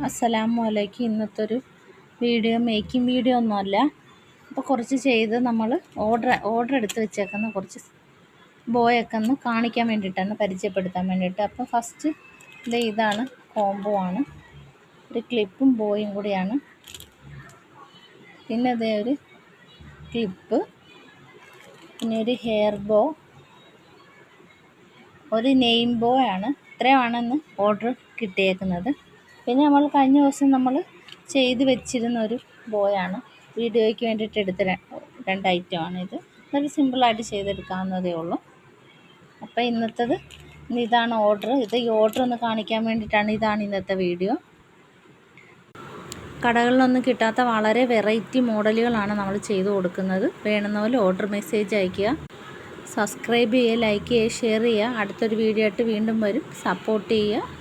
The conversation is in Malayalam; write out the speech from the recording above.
അസ്സലാമു അലൈക്കും. ഇന്നത്തെ ഒരു വീഡിയോ മേക്കിംഗ് വീഡിയോ ഒന്നുമല്ല. അപ്പോൾ കുറച്ച് ചെയ്ത് നമ്മൾ ഓർഡർ എടുത്ത് വെച്ചേക്കുന്ന കുറച്ച് ബോയൊക്കെ ഒന്ന് കാണിക്കാൻ വേണ്ടിയിട്ടാണ്, പരിചയപ്പെടുത്താൻ വേണ്ടിയിട്ട്. അപ്പോൾ ഫസ്റ്റ് ഇതാണ് കോംബോ ആണ്. ഒരു ക്ലിപ്പും ബോയും കൂടിയാണ്. പിന്നെ അതേ ഒരു ക്ലിപ്പ്, പിന്നെ ഒരു ഹെയർ ബോ, ഒരു നെയിം ബോ ആണ്. ഇത്രയുമാണെന്ന് ഓർഡർ കിട്ടിയേക്കുന്നത്. പിന്നെ നമ്മൾ കഴിഞ്ഞ ദിവസം നമ്മൾ ചെയ്ത് വെച്ചിരുന്ന ഒരു ബോയാണ്, വീഡിയോയ്ക്ക് വേണ്ടിയിട്ട് എടുത്ത രണ്ട് ഐറ്റമാണ് ഇത്. വളരെ സിമ്പിളായിട്ട് ചെയ്തെടുക്കാവുന്നതേ ഉള്ളൂ. അപ്പോൾ ഇതാണ് ഓർഡർ. ഈ ഓർഡർ ഒന്ന് കാണിക്കാൻ വേണ്ടിയിട്ടാണ്. ഇതാണ് ഇന്നത്തെ വീഡിയോ. കടകളിലൊന്നും കിട്ടാത്ത വളരെ വെറൈറ്റി മോഡലുകളാണ് നമ്മൾ ചെയ്തു കൊടുക്കുന്നത്. വേണമെന്ന പോലെ ഓർഡർ മെസ്സേജ് അയയ്ക്കുക. സബ്സ്ക്രൈബ് ചെയ്യുക, ലൈക്ക് ചെയ്യുക, ഷെയർ ചെയ്യുക. അടുത്തൊരു വീഡിയോ ആയിട്ട് വീണ്ടും വരും. സപ്പോർട്ട് ചെയ്യുക.